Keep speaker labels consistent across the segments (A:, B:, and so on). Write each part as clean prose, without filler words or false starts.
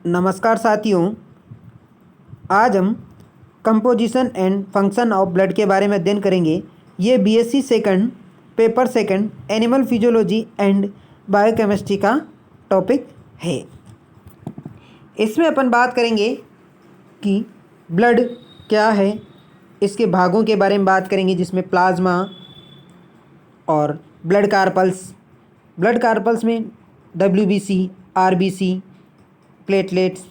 A: नमस्कार साथियों, आज हम composition and function of blood के बारे में अध्ययन करेंगे। ये BSc second paper second animal physiology and biochemistry का टॉपिक है। इसमें अपन बात करेंगे कि ब्लड क्या है, इसके भागों के बारे में बात करेंगे, जिसमें प्लाज्मा और ब्लड कार्पल्स में डब्ल्यूबीसी, आरबीसी, प्लेटलेट्स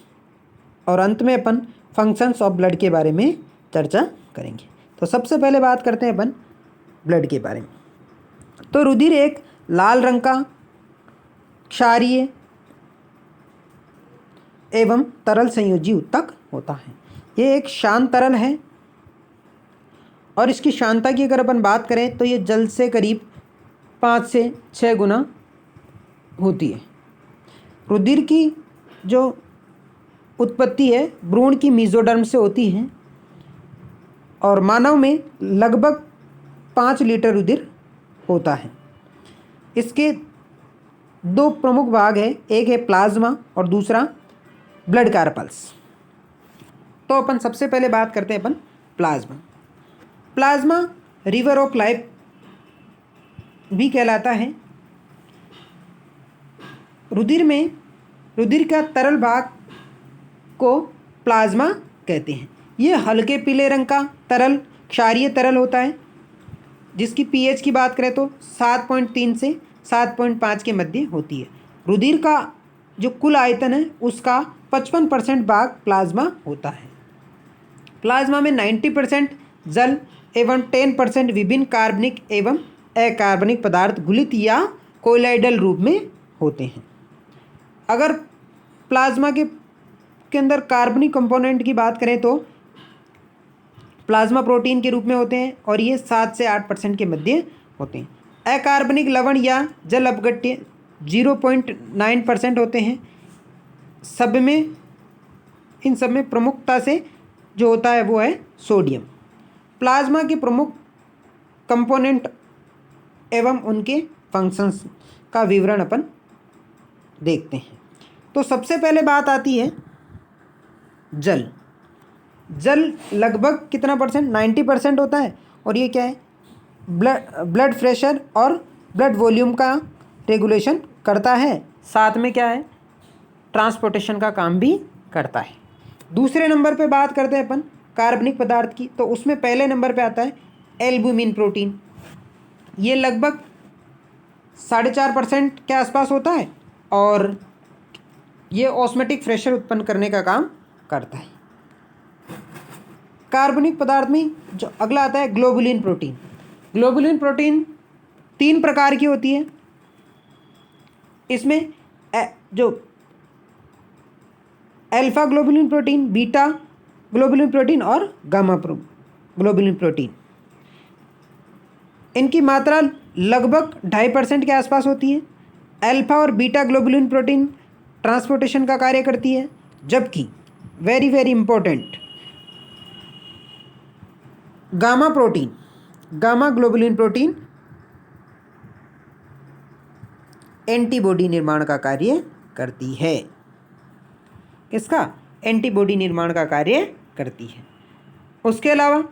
A: और अंत में अपन फंक्शंस ऑफ ब्लड के बारे में चर्चा करेंगे। तो सबसे पहले बात करते हैं अपन ब्लड के बारे में। तो रुधिर एक लाल रंग का क्षारीय एवं तरल संयोजी ऊतक होता है। ये एक शांत तरल है और इसकी शांतता की अगर अपन बात करें तो ये जल से करीब 5 से 6 गुना होती है। रुधिर की जो उत्पत्ति है भ्रूण की मेसोडर्म से होती है और मानव में लगभग 5 लीटर रुधिर होता है। इसके दो प्रमुख भाग है, एक है प्लाज्मा और दूसरा ब्लड कार्पल्स। तो अपन सबसे पहले बात करते हैं अपन प्लाज्मा रिवर ऑफ लाइफ भी कहलाता है। रुधिर का तरल भाग को प्लाज्मा कहते हैं। ये हल्के पीले रंग का तरल क्षारीय तरल होता है, जिसकी पीएच की बात करें तो 7.3 से 7.5 के मध्य होती है। रुधिर का जो कुल आयतन है उसका 55% भाग प्लाज्मा होता है। प्लाज्मा में 90% जल एवं 10% विभिन्न कार्बनिक एवं अकार्बनिक पदार्थ घुलित या कोलाइडल रूप में होते हैं। अगर प्लाज्मा के अंदर कार्बनिक कंपोनेंट की बात करें तो प्लाज्मा प्रोटीन के रूप में होते हैं और ये 7 से 8% के मध्य होते हैं। अकार्बनिक लवण या जल अपघट्य 0.9% होते हैं। इन सब में प्रमुखता से जो होता है वो है सोडियम। प्लाज्मा के प्रमुख कंपोनेंट एवं उनके फंक्शंस का विवरण अपन देखते हैं। तो सबसे पहले बात आती है जल लगभग कितना परसेंट, 90% होता है और ये क्या है, ब्लड प्रेशर और ब्लड वॉल्यूम का रेगुलेशन करता है, साथ में क्या है, ट्रांसपोर्टेशन का काम भी करता है। दूसरे नंबर पे बात करते हैं अपन कार्बनिक पदार्थ की, तो उसमें पहले नंबर पे आता है एल्बुमिन प्रोटीन। ये लगभग 4.5% के आसपास होता है और ये ऑस्मेटिक प्रेशर उत्पन्न करने का काम करता है। कार्बनिक पदार्थ में जो अगला आता है ग्लोबुलिन प्रोटीन 3 प्रकार की होती है। इसमें जो alpha globulin protein, beta globulin protein और गामा ग्लोबुलिन प्रोटीन, इनकी मात्रा लगभग 2.5% के आसपास होती है। अल्फा और बीटा ग्लोबुलिन प्रोटीन ट्रांसपोर्टेशन का कार्य करती है, जबकि very very important gamma globulin protein antibody निर्माण का कार्य करती है। किसका? एंटीबॉडी निर्माण का कार्य करती है। उसके अलावा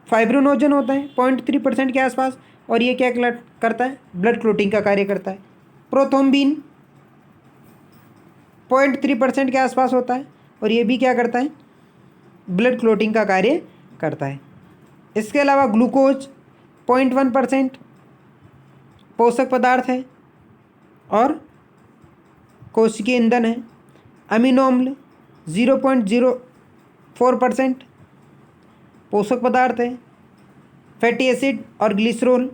A: फाइब्रोनोजन होता है 0.3% के आसपास और ये क्या करता है, ब्लड क्लोटिंग का कार्य करता है। प्रोथ्रोम्बिन 0.3% के आसपास होता है और ये भी क्या करता है, ब्लड क्लोटिंग का कार्य करता है। इसके अलावा ग्लूकोज 0.1% पोषक पदार्थ है और कोशिकीय ईंधन है। अमीनो अम्ल 0.04% पोषक पदार्थ है। फैटी एसिड और ग्लिसरॉल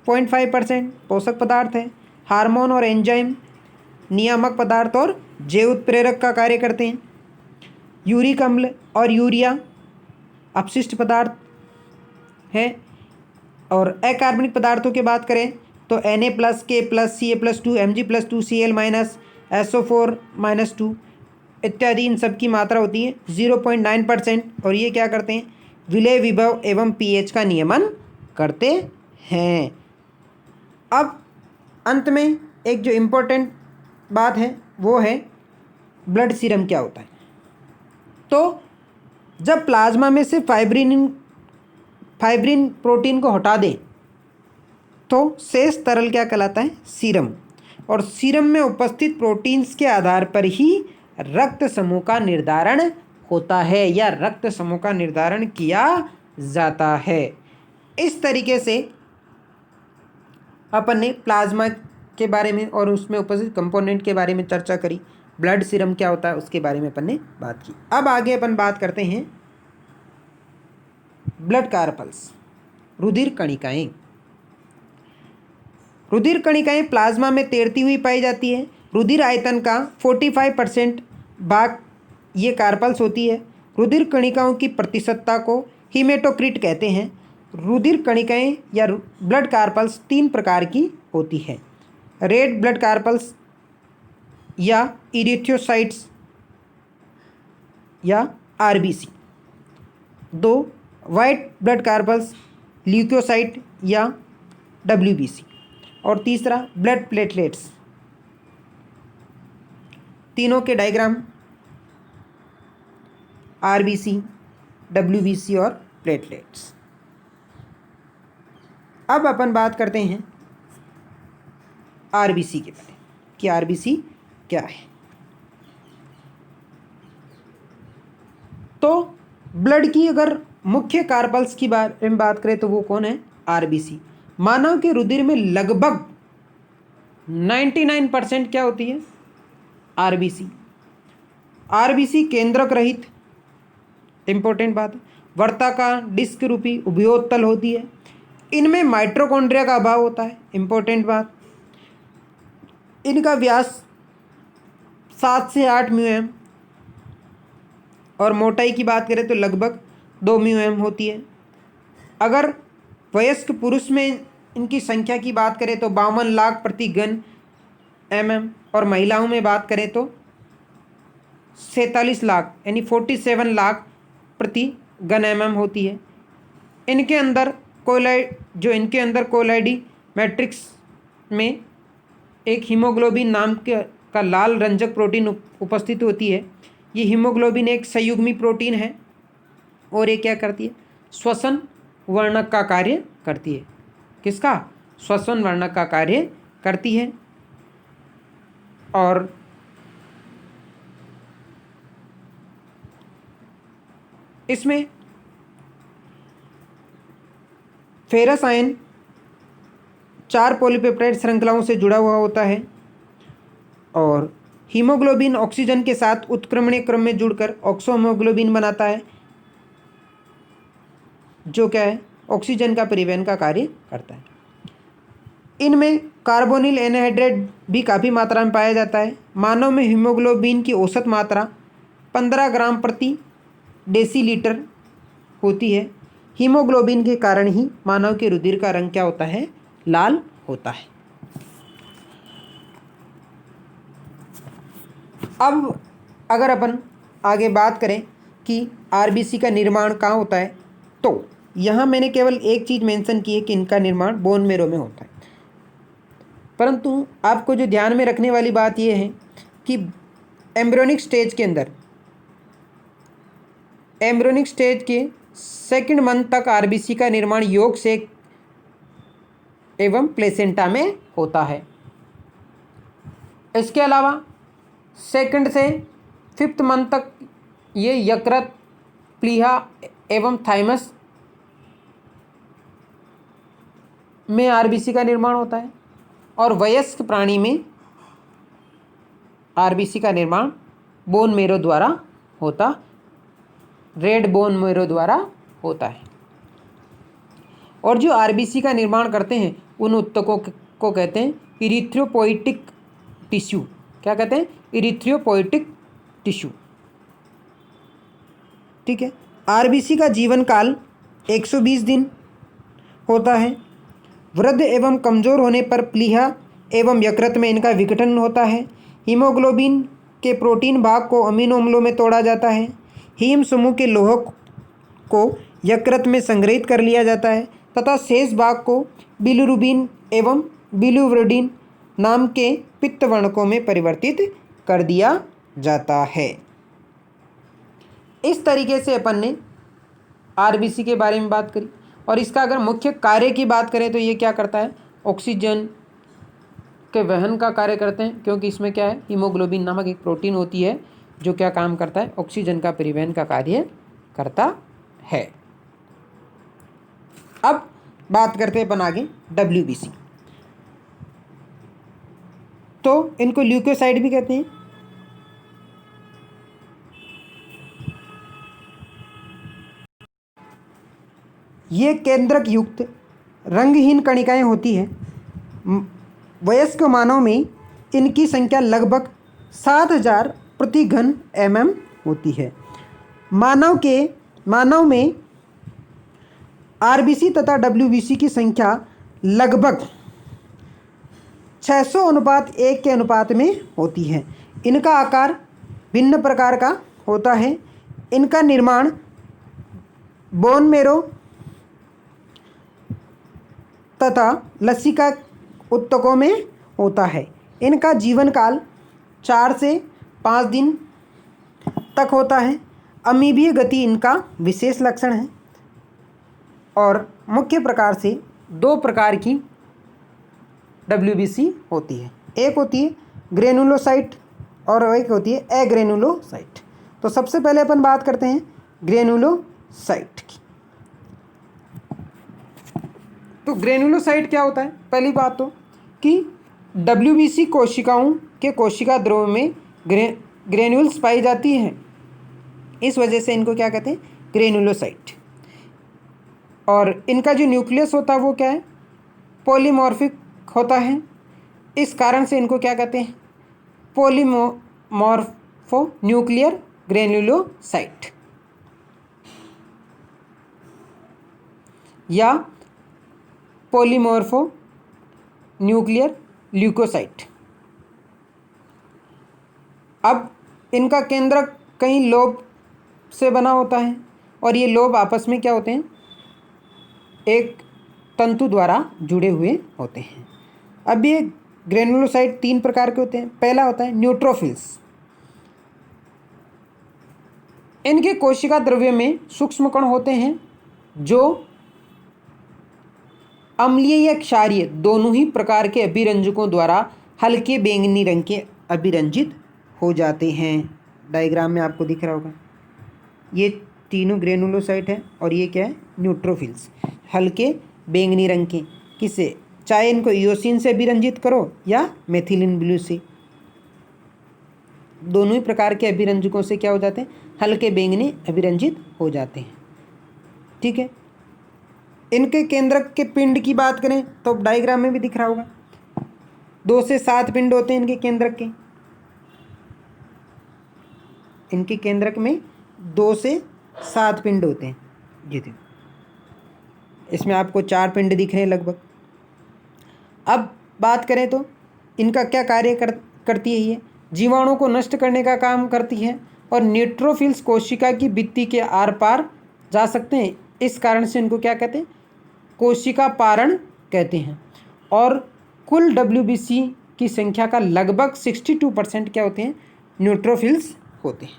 A: 0.5% पोषक पदार्थ है। हार्मोन और एंजाइम नियामक पदार्थ और जैव उत्प्रेरक का कार्य करते हैं। यूरिक अम्ल और यूरिया अपशिष्ट पदार्थ है। और अकार्बनिक पदार्थों की बात करें तो Na+, K+, Ca+2, Mg+2, Cl- SO4-2 इत्यादि, इन सब की मात्रा होती है 0.9% और ये क्या करते हैं, विलय विभव एवं पीएच का नियमन करते हैं। अब अंत में एक जो इम्पोर्टेंट बात है वो है ब्लड सीरम क्या होता है? तो जब प्लाज्मा में से फाइब्रिन प्रोटीन को हटा दें तो शेष तरल क्या कहलाता है? सीरम। और सीरम में उपस्थित प्रोटीन्स के आधार पर ही रक्त समूह का निर्धारण होता है या रक्त समूह का निर्धारण किया जाता है। इस तरीके से अपन ने प्लाज्मा के बारे में और उसमें उपस्थित कंपोनेंट के बारे में चर्चा करी। ब्लड सीरम क्या होता है उसके बारे में अपन ने बात की। अब आगे अपन बात करते हैं ब्लड कार्पल्स, रुधिर कणिकाएं। रुधिर कणिकाएं प्लाज्मा में तैरती हुई पाई जाती है। रुधिर आयतन का 45% भाग ये कार्पल्स होती है। रुधिर कणिकाओं की प्रतिशतता को हीमेटोक्रिट कहते हैं। रुधिर कणिकाएं या ब्लड कार्पल्स 3 प्रकार की होती है। रेड ब्लड कार्पल्स या इरिथ्रोसाइट्स या RBC. 2 white blood corpuscles, leucocyte या डब्ल्यूबीसी। और तीसरा ब्लड प्लेटलेट्स। तीनों के डायग्राम आरबीसी, डब्ल्यूबीसी और प्लेटलेट्स। अब अपन बात करते हैं आरबीसी के बारे में कि आरबीसी क्या है। तो ब्लड की अगर मुख्य कार्पल्स की बारे में बात करें तो वो कौन है? आरबीसी। मानव के रुधिर में लगभग 99% क्या होती है? आरबीसी। आरबीसी केंद्रक रहित, इंपॉर्टेंट बात है, वर्ताकार डिस्क रूपी उभयोत्तल होती है। इनमें माइटोकॉन्ड्रिया का अभाव होता है, इंपॉर्टेंट बात। इनका व्यास 7 से 8 म्यूएम और मोटाई की बात करें तो लगभग 2 म्यूएम होती है। अगर वयस्क पुरुष में इनकी संख्या की बात करें तो 52 लाख प्रति घन mm और महिलाओं में बात करें तो 47 लाख यानी 47 लाख प्रति घन mm होती है। इनके अंदर कोलाइडी मैट्रिक्स में एक हीमोग्लोबिन नाम का लाल रंजक प्रोटीन उपस्थित होती है। ये हीमोग्लोबिन एक संयुग्मी प्रोटीन है और ये क्या करती है? श्वसन वर्णक का कार्य करती है। किसका? श्वसन वर्णक का कार्य करती है। और इसमें फेरस आयन 4 पॉलीपेप्टाइड श्रृंखलाओं से जुड़ा हुआ होता है और हीमोग्लोबिन ऑक्सीजन के साथ उत्क्रमणीय क्रम में जुड़कर ऑक्सोहीमोग्लोबिन बनाता है, जो क्या है? ऑक्सीजन का परिवहन का कार्य करता है। इनमें कार्बोनिल एनहाइड्रेट भी काफ़ी मात्रा में पाया जाता है। मानव में हीमोग्लोबिन की औसत मात्रा 15 ग्राम प्रति डेसीलीटर होती है। हीमोग्लोबिन के कारण ही मानव के रुधिर का रंग क्या होता है? लाल होता है। अब अगर अपन आगे बात करें कि आरबीसी का निर्माण कहाँ होता है, तो यहाँ मैंने केवल एक चीज़ मेंशन की है कि इनका निर्माण बोन मेरो में होता है। परंतु आपको जो ध्यान में रखने वाली बात यह है कि एम्ब्रियोनिक स्टेज के 2nd मंथ तक आरबीसी का निर्माण योग से एवं प्लेसेंटा में होता है। इसके अलावा 2nd से 5th मंथ तक ये यकृत, प्लीहा एवं थाइमस में आरबीसी का निर्माण होता है और वयस्क प्राणी में आरबीसी का निर्माण बोन मेरो द्वारा होता, रेड बोन मेरो द्वारा होता है। और जो आरबीसी का निर्माण करते हैं उन ऊतकों को कहते हैं इरिथ्रोपोइटिक टिश्यू। क्या कहते हैं? इरिथ्रोपोइटिक टिश्यू। ठीक है। आरबीसी का जीवन काल 120 दिन होता है। वृद्ध एवं कमज़ोर होने पर प्लीहा एवं यकृत में इनका विघटन होता है। हीमोग्लोबिन के प्रोटीन भाग को अमीनो अम्लों में तोड़ा जाता है। हीम समूह के लौह को यकृत में संग्रहित कर लिया जाता है तथा शेष भाग को बिलिरुबिन एवं बिलिरुबिन नाम के पित्त वर्णकों में परिवर्तित कर दिया जाता है। इस तरीके से अपन ने आरबीसी के बारे में बात करी। और इसका अगर मुख्य कार्य की बात करें तो ये क्या करता है, ऑक्सीजन के वहन का कार्य करते हैं, क्योंकि इसमें क्या है, हीमोग्लोबिन नामक एक प्रोटीन होती है जो क्या काम करता है, ऑक्सीजन का परिवहन का कार्य करता है। अब बात करते हैं अपन आगे डब्ल्यूबीसी। तो इनको ल्यूकोसाइड भी कहते हैं। ये केंद्रक युक्त रंगहीन कणिकाएं होती है। वयस्क मानव में इनकी संख्या लगभग 7000 प्रति घन mm होती है। मानव में आरबीसी तथा डब्ल्यूबीसी की संख्या लगभग 600:1 के अनुपात में होती है। इनका आकार भिन्न प्रकार का होता है। इनका निर्माण बोन मेरो तथा लसिका उत्तकों में होता है। इनका जीवन काल 4 से 5 दिन तक होता है। अमीबीय गति इनका विशेष लक्षण है। और मुख्य प्रकार से 2 प्रकार की डब्ल्यूबीसी होती है। एक होती है ग्रेनुलोसाइट और एक होती है एग्रेनुलोसाइट। तो सबसे पहले अपन बात करते हैं ग्रेनुलोसाइट की। तो ग्रेनुलोसाइट क्या होता है, पहली बात तो कि डब्ल्यूबीसी कोशिकाओं के कोशिका द्रव्य में ग्रेन्यूल्स पाई जाती हैं। इस वजह से इनको क्या कहते हैं, ग्रेनुलोसाइट। और इनका जो न्यूक्लियस होता है वो क्या है, पॉलीमॉर्फिक होता है। इस कारण से इनको क्या कहते हैं, पॉलीमॉर्फो न्यूक्लियर ग्रेनुलोसाइट या पॉलीमॉर्फो न्यूक्लियर ल्यूकोसाइट। अब इनका केंद्रक कई लोब से बना होता है और ये लोब आपस में क्या होते हैं, एक तंतु द्वारा जुड़े हुए होते हैं। अब ये ग्रेनुलोसाइट 3 प्रकार के होते हैं। पहला होता है न्यूट्रोफिल्स। इनके कोशिका द्रव्य में सूक्ष्म कण होते हैं जो अम्लीय या क्षारीय दोनों ही प्रकार के अभिरंजकों द्वारा हल्के बैंगनी रंग के अभिरंजित हो जाते हैं। डायग्राम में आपको दिख रहा होगा, ये तीनों ग्रेनुलोसाइट है और ये क्या है, न्यूट्रोफिल्स, हल्के बैंगनी रंग के। किससे, चाहे इनको इयोसिन से अभिरंजित करो या मेथिलिन ब्लू से, दोनों ही प्रकार के अभिरंजकों से क्या हो जाते हैं, हल्के बैंगनी अभिरंजित हो जाते हैं। ठीक है। इनके केंद्रक के पिंड की बात करें तो डायग्राम में भी दिख रहा होगा, 2 से 7 पिंड होते हैं इनके केंद्रक के। इनके केंद्रक में 2 से 7 पिंड होते हैं। जी देखो, इसमें आपको 4 पिंड दिख रहे हैं लगभग। अब बात करें तो इनका क्या कार्य करती है, ये जीवाणु को नष्ट करने का काम करती है और न्यूट्रोफिल्स कोशिका की भित्ति के आर पार जा सकते हैं। इस कारण से इनको क्या कहते हैं, कोशिका पारण कहते हैं। और कुल डब्ल्यूबीसी की संख्या का लगभग 62% क्या होते हैं, न्यूट्रोफिल्स होते हैं।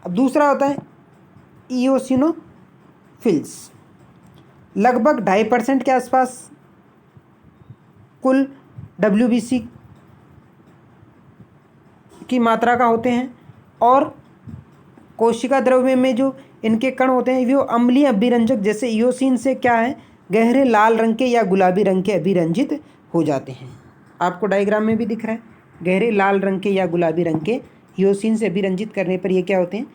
A: अब दूसरा होता है इओसिनोफिल्स, लगभग 2.5% के आसपास कुल डब्ल्यूबीसी की मात्रा का होते हैं। और कोशिका द्रव्य में जो इनके कण होते हैं वो अम्लीय अभिरंजक जैसे इयोसिन से क्या है, गहरे लाल रंग के या गुलाबी रंग के अभिरंजित हो जाते हैं। आपको डायग्राम में भी दिख रहा है, गहरे लाल रंग के या गुलाबी रंग के इयोसिन से अभिरंजित करने पर ये क्या होते हैं,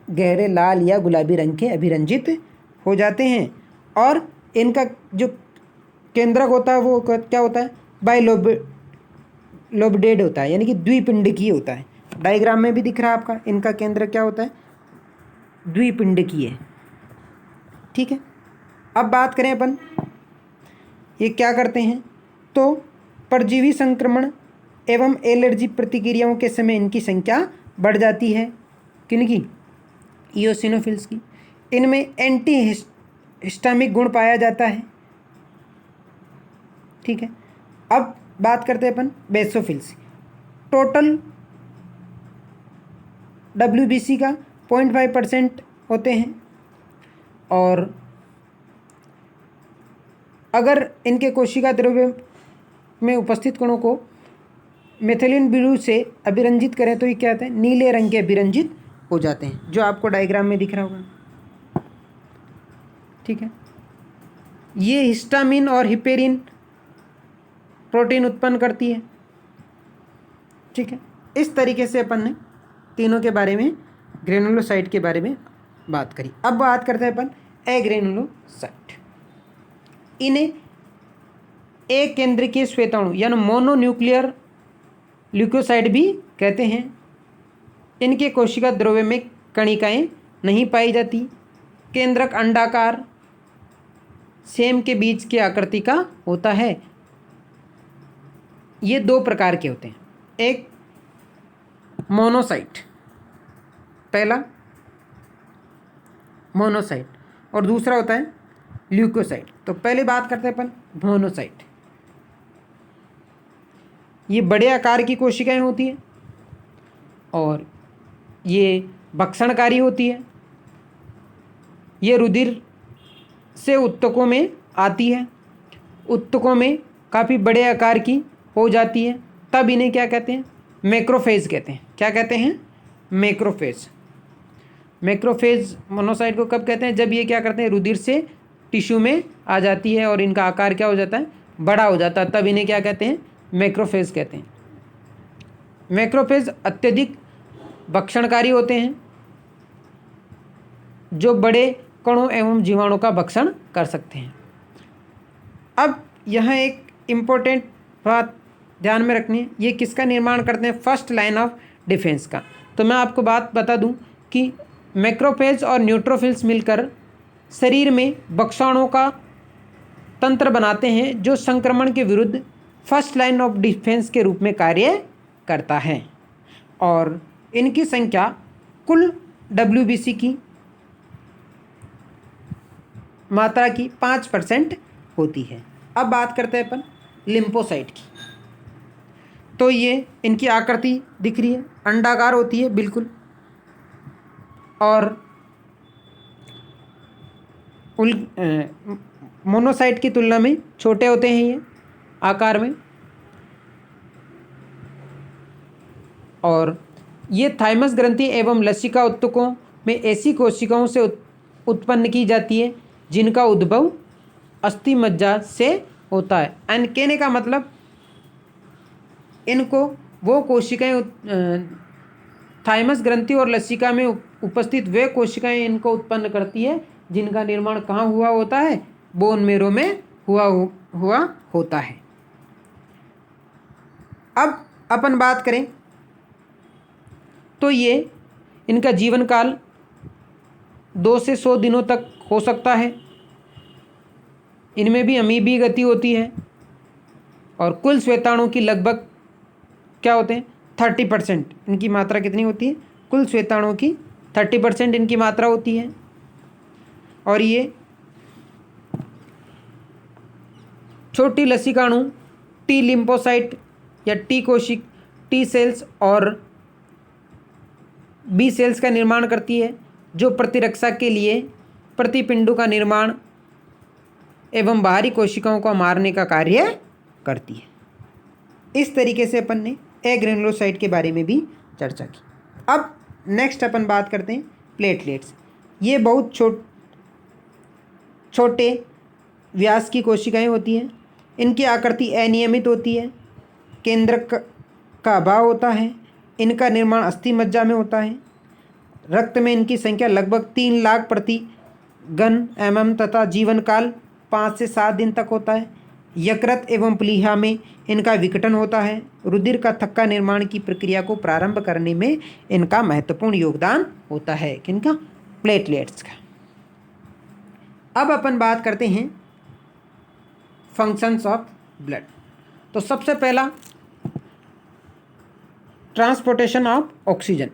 A: गहरे लाल या गुलाबी रंग के अभिरंजित हो जाते हैं। और इनका जो केंद्रक होता है वो क्या होता है, बाइलोब्डेड होता है, यानी कि द्विपिंडकीय होता है। डायग्राम में भी दिख रहा है आपका, इनका केंद्रक क्या होता है, द्विपिंडकीय। ठीक है। अब बात करें अपन ये क्या करते हैं, तो परजीवी संक्रमण एवं एलर्जी प्रतिक्रियाओं के समय इनकी संख्या बढ़ जाती है। किनकी, इओसिनोफिल्स की। इनमें एंटी हिस्टामिक गुण पाया जाता है। ठीक है। अब बात करते हैं अपन बेसोफिल्स। टोटल WBC का 0.5% होते हैं। और अगर इनके कोशिका द्रव्य में उपस्थित कणों को मेथिलीन ब्लू से अभिरंजित करें तो ये क्या होते हैं, नीले रंग के अभिरंजित हो जाते हैं, जो आपको डायग्राम में दिख रहा होगा। ठीक है, ये हिस्टामिन और हिपेरिन प्रोटीन उत्पन्न करती है। ठीक है, इस तरीके से अपन ने तीनों के बारे में, ग्रेनुलोसाइट के बारे में बात करी। अब बात करते हैं अपन एग्रेनुलोसाइट। इन्हें एक केंद्रीय श्वेताणु यानी मोनोन्यूक्लियर ल्यूकोसाइट भी कहते हैं। इनके कोशिका द्रव्य में कणिकाएं नहीं पाई जाती। केंद्रक अंडाकार सेम के बीज की आकृति का होता है। ये दो प्रकार के होते हैं, एक मोनोसाइट, पहला मोनोसाइट, और दूसरा होता है ल्यूकोसाइट। तो पहले बात करते हैं अपन मोनोसाइट। ये बड़े आकार की कोशिकाएं होती हैं और ये भक्षणकारी होती है। ये रुधिर से ऊतकों में आती है, ऊतकों में काफ़ी बड़े आकार की हो जाती है, तब इन्हें क्या कहते हैं, मैक्रोफेज कहते हैं। क्या कहते हैं, मैक्रोफेज। मैक्रोफेज मोनोसाइट को कब कहते हैं, जब ये क्या करते हैं, रुधिर से टिश्यू में आ जाती है और इनका आकार क्या हो जाता है, बड़ा हो जाता है, तब इन्हें क्या कहते हैं, मैक्रोफेज कहते हैं। मैक्रोफेज अत्यधिक भक्षणकारी होते हैं, जो बड़े कणों एवं जीवाणु का भक्षण कर सकते हैं। अब यहाँ एक इम्पोर्टेंट बात ध्यान में रखनी है, ये किसका निर्माण करते हैं, फर्स्ट लाइन ऑफ डिफेंस का। तो मैं आपको बात बता दूं कि मैक्रोफेज और न्यूट्रोफिल्स मिलकर शरीर में भक्षणों का तंत्र बनाते हैं, जो संक्रमण के विरुद्ध फर्स्ट लाइन ऑफ डिफेंस के रूप में कार्य करता है। और इनकी संख्या कुल WBC की मात्रा की 5% होती है। अब बात करते हैं अपन लिम्फोसाइट की। तो ये इनकी आकृति दिख रही है, अंडाकार होती है बिल्कुल, और मोनोसाइट की तुलना में छोटे होते हैं ये आकार में। और ये थाइमस ग्रंथि एवं लसिका ऊतकों में ऐसी कोशिकाओं से उत्पन्न की जाती है जिनका उद्भव अस्थि मज्जा से होता है। एंड कहने का मतलब, इनको वो कोशिकाएं थाइमस ग्रंथि और लसिका में उपस्थित वे कोशिकाएं इनको उत्पन्न करती है जिनका निर्माण कहाँ हुआ होता है, बोन मेरो में हुआ होता है। अब अपन बात करें तो ये इनका जीवन काल 2 से 100 दिनों तक हो सकता है। इनमें भी अमीबी गति होती है और कुल श्वेताणु की लगभग क्या होते हैं, 30%। इनकी मात्रा कितनी होती है, कुल श्वेताणु की 30% इनकी मात्रा होती है। और ये छोटी लसिकाणु टी लिम्फोसाइट या टी सेल्स और बी सेल्स का निर्माण करती है, जो प्रतिरक्षा के लिए प्रतिपिंडों का निर्माण एवं बाहरी कोशिकाओं को मारने का कार्य करती है। इस तरीके से अपन ने एग्रेनुलोसाइट के बारे में भी चर्चा की। अब नेक्स्ट अपन बात करते हैं प्लेटलेट्स। ये बहुत छोटे व्यास की कोशिकाएं होती हैं। इनकी आकृति अनियमित होती है, केंद्रक का अभाव होता है, इनका निर्माण अस्थि मज्जा में होता है। रक्त में इनकी संख्या लगभग 3 लाख प्रति घन mm तथा जीवन काल 5 से 7 दिन तक होता है। यकृत एवं प्लीहा में इनका विघटन होता है। रुधिर का थक्का निर्माण की प्रक्रिया को प्रारंभ करने में इनका महत्वपूर्ण योगदान होता है। किनका, प्लेटलेट्स का। अब अपन बात करते हैं फंक्शंस ऑफ ब्लड। तो सबसे पहला, ट्रांसपोर्टेशन ऑफ ऑक्सीजन।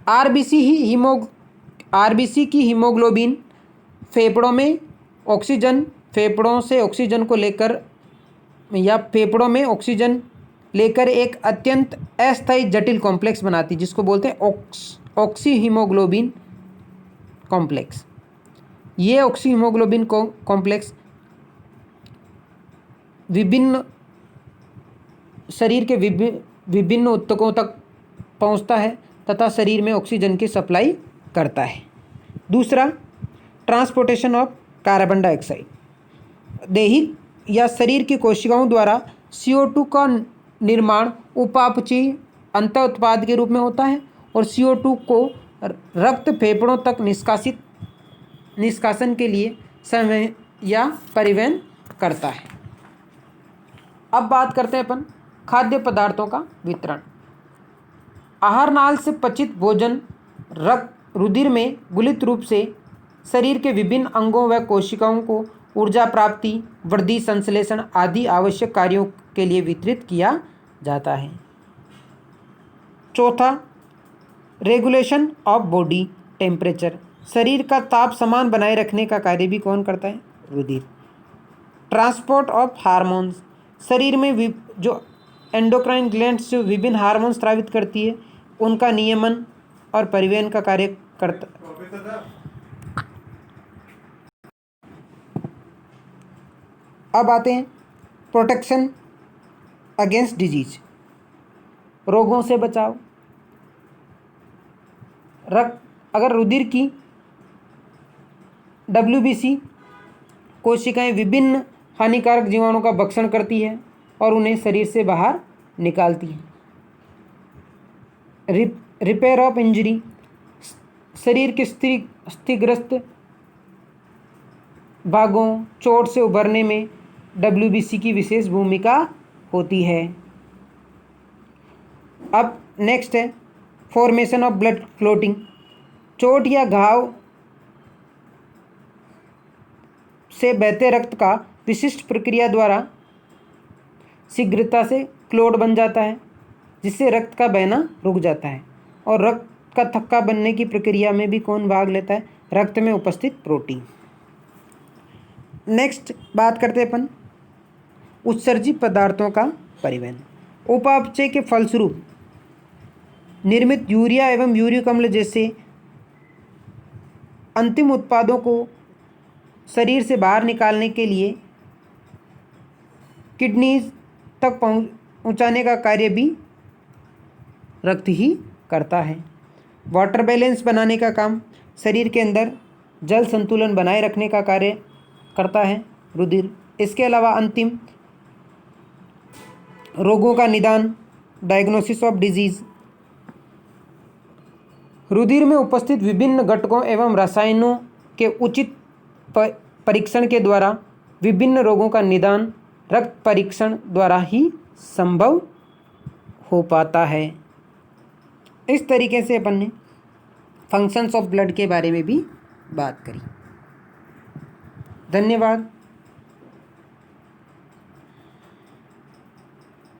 A: आरबीसी की हीमोग्लोबिन फेफड़ों में ऑक्सीजन, फेफड़ों से ऑक्सीजन को लेकर या फेफड़ों में ऑक्सीजन लेकर एक अत्यंत अस्थायी जटिल कॉम्प्लेक्स बनाती है, जिसको बोलते हैं ऑक्सी हीमोग्लोबिन कॉम्प्लेक्स। ये ऑक्सी हीमोग्लोबिन कॉम्प्लेक्स विभिन्न शरीर के विभिन्न ऊतकों तक पहुंचता है तथा शरीर में ऑक्सीजन की सप्लाई करता है। दूसरा, ट्रांसपोर्टेशन ऑफ कार्बन डाइऑक्साइड। दैहिक या शरीर की कोशिकाओं द्वारा CO2 का निर्माण उपापचयी अंत उत्पाद के रूप में होता है और CO2 को रक्त फेफड़ों तक निष्कासन के लिए समय या परिवहन करता है। अब बात करते हैं अपन खाद्य पदार्थों का वितरण। आहार नाल से पचित भोजन रक्त रुधिर में गुलित रूप से शरीर के विभिन्न अंगों व कोशिकाओं को ऊर्जा प्राप्ति, वृद्धि, संश्लेषण आदि आवश्यक कार्यों के लिए वितरित किया जाता है। चौथा, रेगुलेशन ऑफ बॉडी टेम्परेचर। शरीर का ताप समान बनाए रखने का कार्य भी कौन करता है? रुधिर। Transport of hormones. शरीर में जो एंडोक्राइन ग्लैंड्स जो विभिन्न हार्मोन स्रावित करती है, उनका नियमन और परिवहन का कार्य करता। अब आते हैं प्रोटेक्शन अगेंस्ट डिजीज, रोगों से बचाव। अगर रुधिर की WBC कोशिकाएं विभिन्न हानिकारक जीवाणुओं का भक्षण करती है और उन्हें शरीर से बाहर निकालती है। Repair of injury. शरीर के क्षतिग्रस्त भागों, चोट से उभरने में WBC की विशेष भूमिका होती है। अब नेक्स्ट है फॉर्मेशन ऑफ ब्लड क्लॉटिंग। चोट या घाव से बहते रक्त का विशिष्ट प्रक्रिया द्वारा शीघ्रता से क्लॉट बन जाता है, जिससे रक्त का बहना रुक जाता है। और रक्त का थक्का बनने की प्रक्रिया में भी कौन भाग लेता है? रक्त में उपस्थित प्रोटीन। नेक्स्ट बात करते हैं अपन उत्सर्जित पदार्थों का परिवहन। उपापचय के फलस्वरूप निर्मित यूरिया एवं यूरिक अम्ल जैसे अंतिम उत्पादों को शरीर से बाहर निकालने के लिए किडनीज तक पहुंचाने का कार्य भी रक्त ही करता है। वाटर बैलेंस बनाने का काम, शरीर के अंदर जल संतुलन बनाए रखने का कार्य करता है रुधिर। इसके अलावा अंतिम रोगों का निदान, डायग्नोसिस ऑफ डिजीज। रुधिर में उपस्थित विभिन्न घटकों एवं रसायनों के उचित परीक्षण के द्वारा विभिन्न रोगों का निदान रक्त परीक्षण द्वारा ही संभव हो पाता है। इस तरीके से अपन ने फंक्शंस ऑफ ब्लड के बारे में भी बात करी। धन्यवाद।